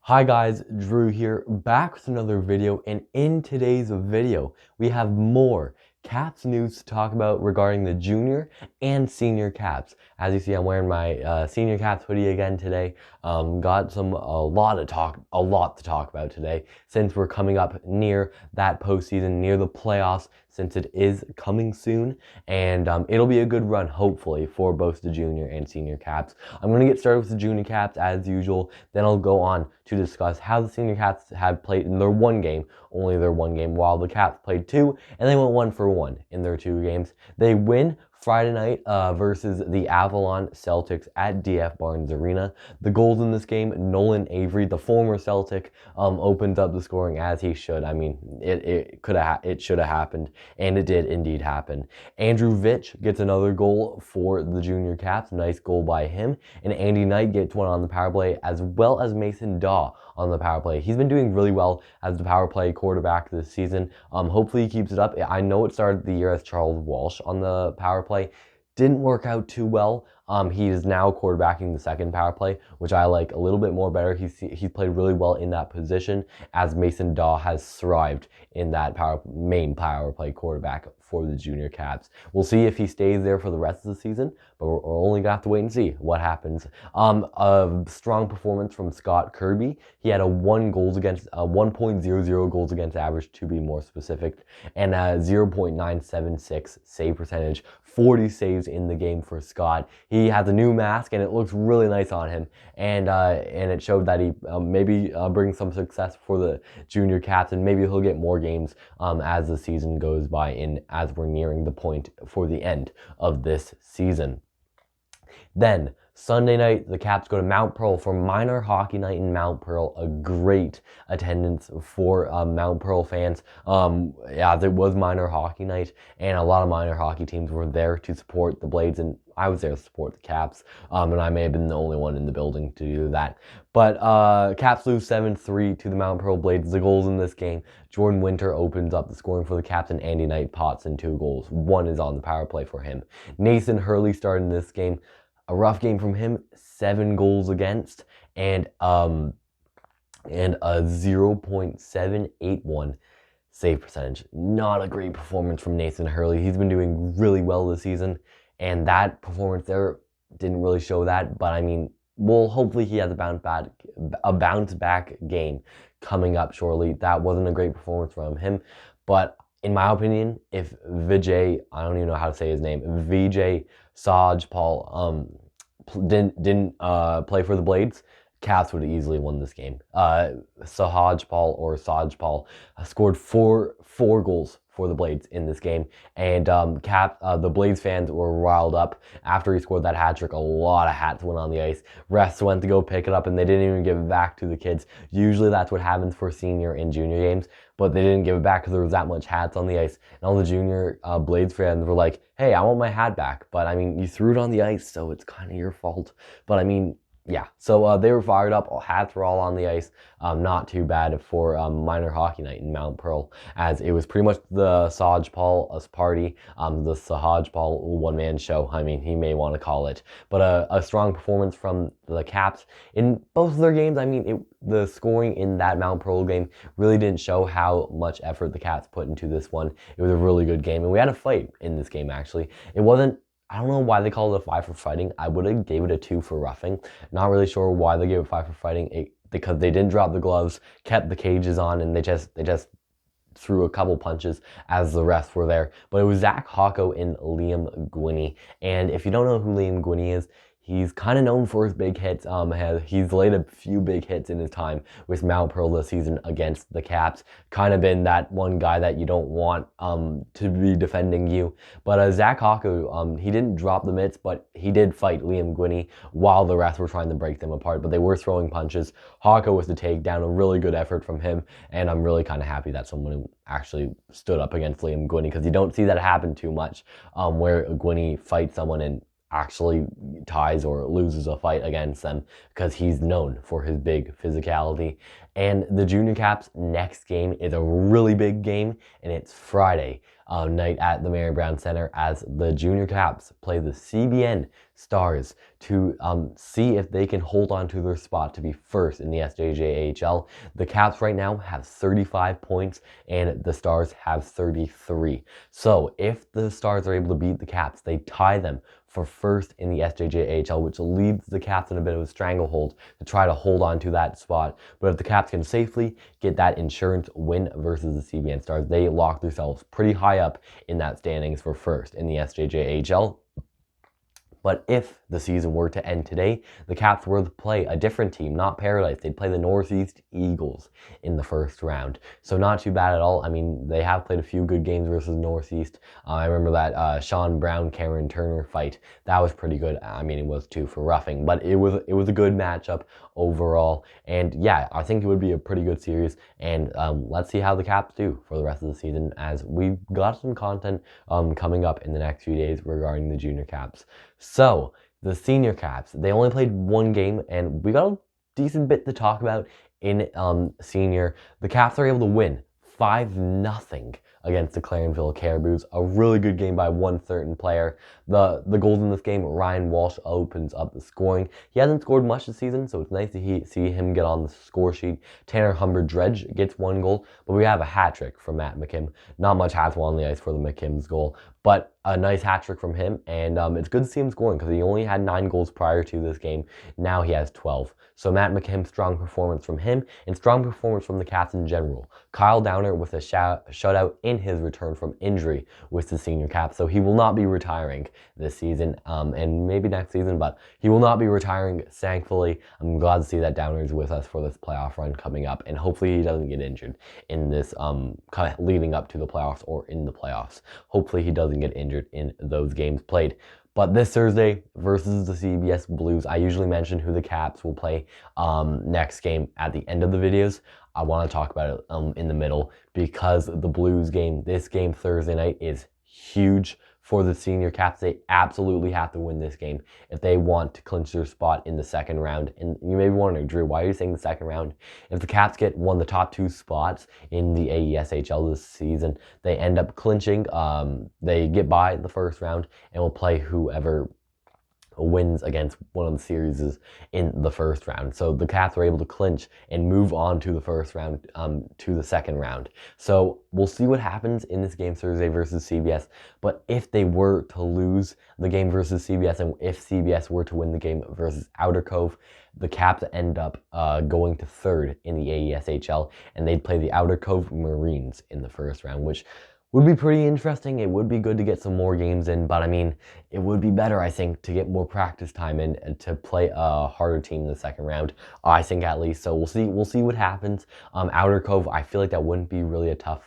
Hi guys, Drew here, back with another video, and in today's video, we have more Caps news to talk about regarding the junior and senior Caps. As you see, I'm wearing my senior Caps hoodie again today. Got a lot to talk about today, since we're coming up near that postseason, near the playoffs, since it is coming soon, and it'll be a good run, hopefully, for both the junior and senior Caps. I'm going to get started with the junior Caps as usual, then I'll go on to discuss how the senior Caps have played in their one game, only their one game, while the Caps played two, and they went 1-for-1 in their two games. They win Friday night versus the Avalon Celtics at DF Barnes Arena. The goals in this game, Nolan Avery, the former Celtic, opens up the scoring as he should. I mean, it should have happened, and it did indeed happen. Andrew Vitch gets another goal for the junior Caps. Nice goal by him. And Andy Knight gets one on the power play, as well as Mason Daw on the power play. He's been doing really well as the power play quarterback this season. Hopefully he keeps it up. I know it started the year as Charles Walsh on the power play. Didn't work out too well. He is now quarterbacking the second power play, which I like a little bit more better. He's played really well in that position, as Mason Daw has thrived in that main power play quarterback for the junior Caps. We'll see if he stays there for the rest of the season, but we're only gonna have to wait and see what happens. A strong performance from Scott Kirby. He had a 1.00 goals against average, to be more specific, and a 0.976 save percentage. 40 saves in the game for Scott. He has a new mask and it looks really nice on him, and it showed that he maybe brings some success for the junior Caps, and maybe he'll get more games as the season goes by, and as we're nearing the point for the end of this season. Then Sunday night, the Caps go to Mount Pearl for minor hockey night in Mount Pearl. A great attendance for Mount Pearl fans. Yeah, there was minor hockey night, and a lot of minor hockey teams were there to support the Blades, and I was there to support the Caps, and I may have been the only one in the building to do that. But Caps lose 7-3 to the Mount Pearl Blades. The goals in this game, Jordan Winter opens up the scoring for the Caps, and Andy Knight pots in 2 goals. One is on the power play for him. Nathan Hurley started in this game. A rough game from him, 7 goals against, and a 0.781 save percentage. Not a great performance from Nathan Hurley. He's been doing really well this season, and that performance there didn't really show that, but I mean, well, hopefully he has a bounce back game coming up shortly. That wasn't a great performance from him, but in my opinion, if Vijay, I don't even know how to say his name, Vijay Sajpal didn't play for the Blades, Caps would have easily won this game. Sajpal scored four goals for the Blades in this game, and the Blades fans were riled up after he scored that hat trick. A lot of hats went on the ice. Refs went to go pick it up, and they didn't even give it back to the kids. Usually that's what happens for senior and junior games, but they didn't give it back because there was that much hats on the ice, and all the junior Blades fans were like, hey, I want my hat back. But I mean, you threw it on the ice, so it's kind of your fault. But I mean, yeah, so they were fired up. Hats were all on the ice. Not too bad for minor hockey night in Mount Pearl, as it was pretty much the Sajpal party, the Sajpal one-man show. I mean, he may want to call it, but a strong performance from the Caps in both of their games. I mean, the scoring in that Mount Pearl game really didn't show how much effort the Caps put into this one. It was a really good game, and we had a fight in this game, actually. It wasn't, I don't know why they called it a 5 for fighting. I would have gave it a 2 for roughing. Not really sure why they gave it 5 for fighting. Because they didn't drop the gloves, kept the cages on, and they just threw a couple punches as the refs were there. But it was Zach Hocko and Liam Gwinney. And if you don't know who Liam Gwinney is, he's kind of known for his big hits. He's laid a few big hits in his time with Mount Pearl this season against the Caps. Kind of been that one guy that you don't want to be defending you. But Zach Hocko, he didn't drop the mitts, but he did fight Liam Gwinney while the refs were trying to break them apart. But they were throwing punches. Hocko was the takedown, a really good effort from him. And I'm really kind of happy that someone actually stood up against Liam Gwinney, because you don't see that happen too much, where Gwinney fights someone and actually ties or loses a fight against them, because he's known for his big physicality. And the Junior Caps' next game is a really big game, and it's Friday night at the Mary Brown Center as the Junior Caps play the CBN Stars to see if they can hold on to their spot to be first in the SJJAHL. The Caps right now have 35 points and the Stars have 33. So if the Stars are able to beat the Caps, they tie them for first in the SJJAHL, which leaves the Caps in a bit of a stranglehold to try to hold on to that spot. But if the Caps can safely get that insurance win versus the CBN Stars, they lock themselves pretty high up in that standings for first in the SJJAHL. But if the season were to end today, the Caps were to play a different team, not Paradise. They'd play the Northeast Eagles in the first round. So not too bad at all. I mean, they have played a few good games versus Northeast. I remember that Sean Brown, Cameron Turner fight. That was pretty good. I mean, it was too for roughing, but it was a good matchup overall. And yeah, I think it would be a pretty good series. And let's see how the Caps do for the rest of the season, as we've got some content coming up in the next few days regarding the Junior Caps. So, the Senior Caps, they only played one game, and we got a decent bit to talk about in Senior. The Caps are able to win 5-0 against the Clarenville Caribous. A really good game by one certain player. The goals in this game, Ryan Walsh opens up the scoring. He hasn't scored much this season, so it's nice to see him get on the score sheet. Tanner Humber-Dredge gets one goal, but we have a hat trick from Matt McKim. Not much hassle on the ice for the McKim's goal, but a nice hat trick from him, and it's good to see him scoring because he only had 9 goals prior to this game. Now he has 12. So Matt McKim, strong performance from him, and strong performance from the Caps in general. Kyle Downer with a shutout in his return from injury with the Senior Caps, so he will not be retiring this season, and maybe next season, but he will not be retiring, thankfully. I'm glad to see that Downer is with us for this playoff run coming up, and hopefully he doesn't get injured in this kind of leading up to the playoffs or in the playoffs. Hopefully he doesn't get injured in those games played. But this Thursday versus the CBS Blues, I usually mention who the Caps will play next game at the end of the videos. I want to talk about it in the middle, because the Blues game, this game Thursday night, is huge for the Senior Caps. They absolutely have to win this game if they want to clinch their spot in the second round. And you may be wondering, Drew, why are you saying the second round? If the Caps get one of the top 2 spots in the AESHL this season, they end up clinching. They get by the first round and will play whoever wins against one of the series in the first round. So the Caps are able to clinch and move on to the first round, to the second round. So we'll see what happens in this game Thursday versus CBS. But if they were to lose the game versus CBS, and if CBS were to win the game versus Outer Cove, the Caps end up going to third in the AESHL, and they'd play the Outer Cove Marines in the first round, which would be pretty interesting. It would be good to get some more games in, but I mean, it would be better, I think, to get more practice time in and to play a harder team in the second round, I think, at least. So we'll see what happens. Outer Cove, I feel like that wouldn't be really a tough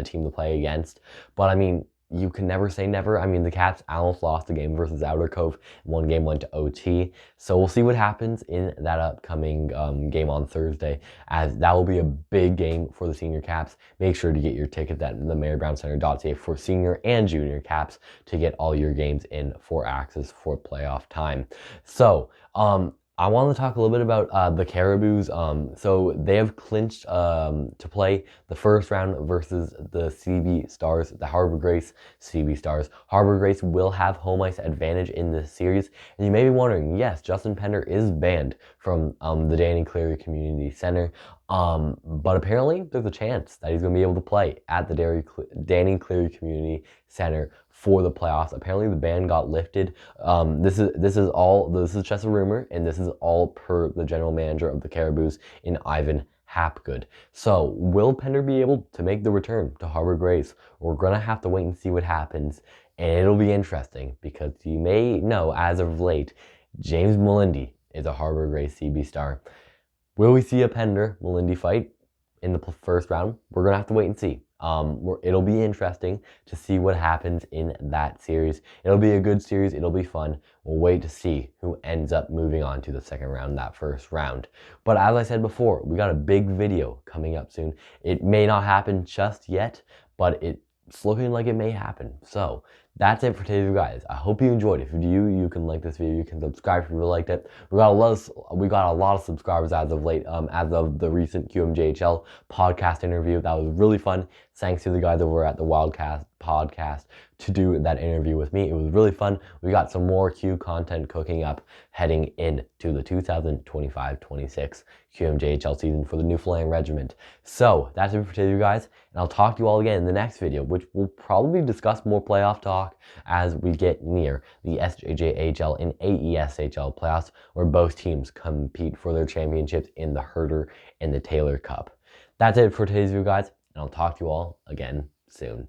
team to play against, but I mean, you can never say never. I mean, the Caps almost lost a game versus Outer Cove. One game went to OT. So we'll see what happens in that upcoming game on Thursday, as that will be a big game for the Senior Caps. Make sure to get your tickets at the MaryBrownCenter.ca for Senior and Junior Caps to get all your games in for access for playoff time. So, I want to talk a little bit about the Caribous. So they have clinched to play the first round versus the CB Stars, the Harbor Grace CB Stars. Harbor Grace will have home ice advantage in this series. And you may be wondering, yes, Justin Pender is banned from the Danny Cleary Community Center. But apparently there's a chance that he's going to be able to play at the Danny Cleary Community Center for the playoffs. Apparently the ban got lifted. This is just a rumor, and this is all per the general manager of the Caribous in Ivan Hapgood. So will Pender be able to make the return to Harbor Grace? We're gonna have to wait and see what happens, and it'll be interesting because you may know, as of late, James Melindy is a Harbor Grace CB Star. Will we see a Pender-Melindy fight in the first round? We're going to have to wait and see. It'll be interesting to see what happens in that series. It'll be a good series. It'll be fun. We'll wait to see who ends up moving on to the second round, that first round. But as I said before, we got a big video coming up soon. It may not happen just yet, but it's looking like it may happen. So That's it for today's video, guys. I hope you enjoyed. If you do, you can like this video. You can subscribe if you really liked it. We got a lot of subscribers as of late. As of the recent QMJHL podcast interview, that was really fun. Thanks to the guys over at the Wildcast podcast to do that interview with me. It was really fun. We got some more Q content cooking up heading into the 2025-26 QMJHL season for the Newfoundland Regiment. So that's it for today, you guys, and I'll talk to you all again in the next video, which will probably discuss more playoff talk as we get near the SJJHL and AESHL playoffs, where both teams compete for their championships in the Herder and the Taylor Cup. That's it for today's video, guys, and I'll talk to you all again soon.